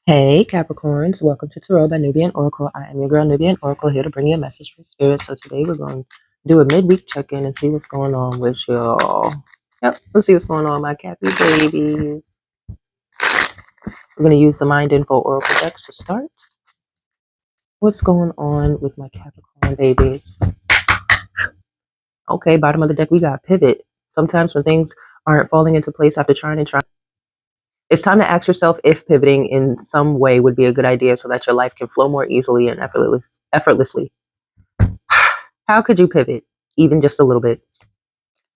Hey Capricorns, welcome to Tarot by Nubian Oracle. I am your girl Nubian Oracle, here to bring you a message from Spirit. So today we're going to do a midweek check-in and see what's going on with y'all. Yep, let's see what's going on, my Cappy babies. We're going to use the Mind Info Oracle decks to start. What's going on with my Capricorn babies? Okay, bottom of the deck we got pivot. Sometimes when things aren't falling into place after trying and trying, it's time to ask yourself if pivoting in some way would be a good idea so that your life can flow more easily and effortlessly. How could you pivot even just a little bit?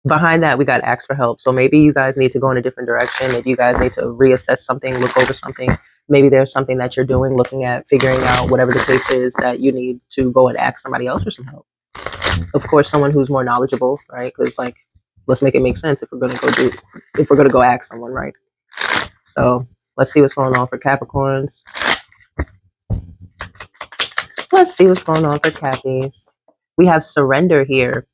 Behind that, we got ask for help. So maybe you guys need to go in a different direction. Maybe you guys need to reassess something, look over something. Maybe there's something that you're doing, looking at, figuring out, whatever the case is, that you need to go and ask somebody else for some help. Of course, someone who's more knowledgeable, right? Because let's make it make sense if we're gonna go ask someone, right? So let's see what's going on for Capricorns. Let's see what's going on for Cappies. We have surrender here.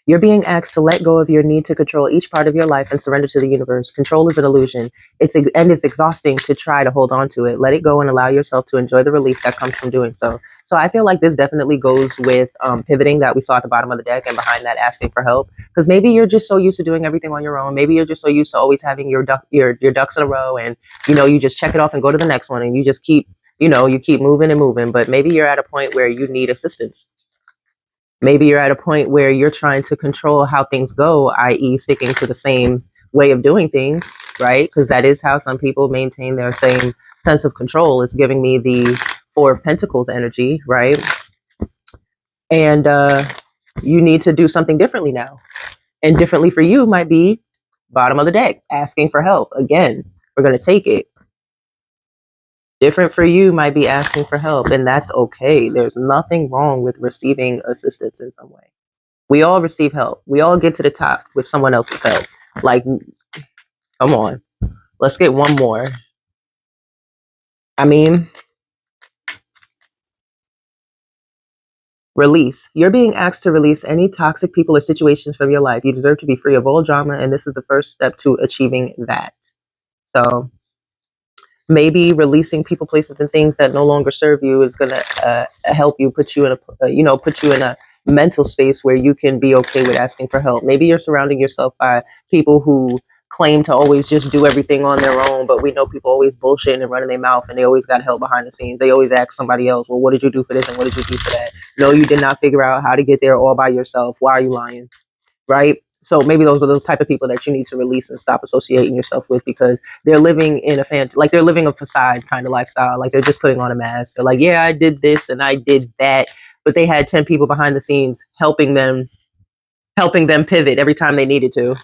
You're being asked to let go of your need to control each part of your life and surrender to the universe. Control is an illusion. It's exhausting to try to hold on to it. Let it go and allow yourself to enjoy the relief that comes from doing so. So I feel like this definitely goes with pivoting that we saw at the bottom of the deck, and behind that, asking for help. Because maybe you're just so used to doing everything on your own. Maybe you're just so used to always having your ducks in a row, and you just check it off and go to the next one, and you just keep moving and moving. But maybe you're at a point where you need assistance. Maybe you're at a point where you're trying to control how things go, i.e. sticking to the same way of doing things, right? Because that is how some people maintain their same sense of control. It's giving me the Four of Pentacles energy, right? And you need to do something differently now. And differently for you might be bottom of the deck, asking for help. Again, we're going to take it. Different for you might be asking for help, and that's okay. There's nothing wrong with receiving assistance in some way. We all receive help. We all get to the top with someone else's help. Like, come on. Let's get one more. I mean, release. You're being asked to release any toxic people or situations from your life. You deserve to be free of all drama, and this is the first step to achieving that. So maybe releasing people, places, and things that no longer serve you is going to help you, put you in a mental space where you can be okay with asking for help. Maybe you're surrounding yourself by people who claim to always just do everything on their own, but we know people always bullshitting and running their mouth, and they always got help behind the scenes. They always ask somebody else, well, what did you do for this and what did you do for that? No, you did not figure out how to get there all by yourself. Why are you lying? Right? So maybe those are those type of people that you need to release and stop associating yourself with, because they're living in they're living a facade kind of lifestyle. Like, they're just putting on a mask. They're like, yeah, I did this and I did that, but they had 10 people behind the scenes helping them pivot every time they needed to.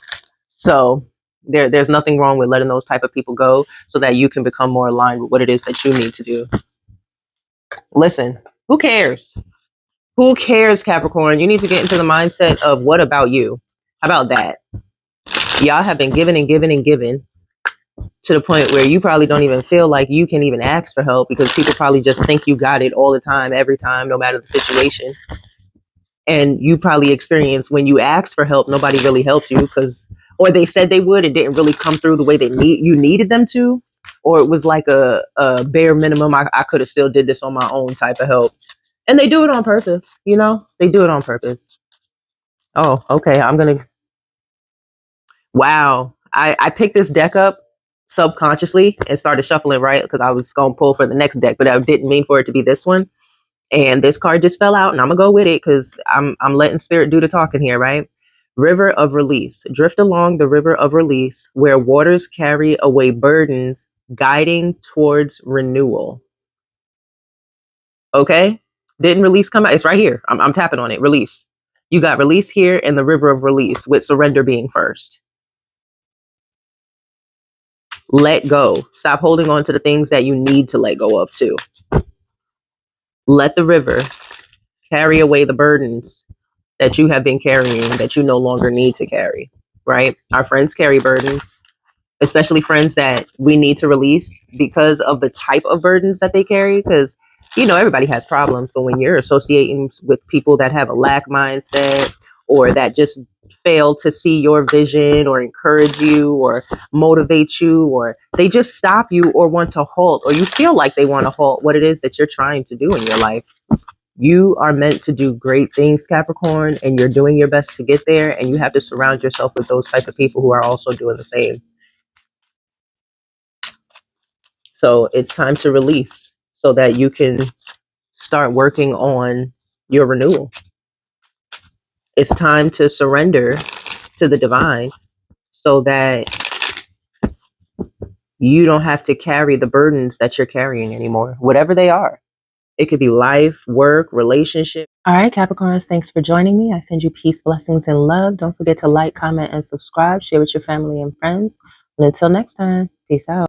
So there's nothing wrong with letting those type of people go so that you can become more aligned with what it is that you need to do. Listen, who cares? Who cares, Capricorn? You need to get into the mindset of, what about you? How about that? Y'all have been giving and giving and giving to the point where you probably don't even feel like you can even ask for help, because people probably just think you got it all the time, every time, no matter the situation. And you probably experience when you asked for help, nobody really helped you, or they said they would, and didn't really come through the way you needed them to, or it was like a bare minimum, I could have still did this on my own type of help. And they do it on purpose, they do it on purpose. Oh, okay. Wow. I picked this deck up subconsciously and started shuffling, right? Because I was going to pull for the next deck, but I didn't mean for it to be this one. And this card just fell out, and I'm going to go with it because I'm letting spirit do the talking here, right? River of Release. Drift along the river of release where waters carry away burdens, guiding towards renewal. Okay? Didn't release come out? It's right here. I'm tapping on it. Release. You got release here and the river of release, with surrender being first. Let go. Stop holding on to the things that you need to let go of too. Let the river carry away the burdens that you have been carrying that you no longer need to carry, right? Our friends carry burdens, especially friends that we need to release because of the type of burdens that they carry. Because, everybody has problems, but when you're associating with people that have a lack mindset, or that just fail to see your vision or encourage you or motivate you, or they just stop you or want to halt, or you feel like they want to halt what it is that you're trying to do in your life. You are meant to do great things, Capricorn, and you're doing your best to get there, and you have to surround yourself with those type of people who are also doing the same. So it's time to release so that you can start working on your renewal. It's time to surrender to the divine so that you don't have to carry the burdens that you're carrying anymore, whatever they are. It could be life, work, relationship. All right, Capricorns, thanks for joining me. I send you peace, blessings, and love. Don't forget to like, comment, and subscribe. Share with your family and friends. And until next time, peace out.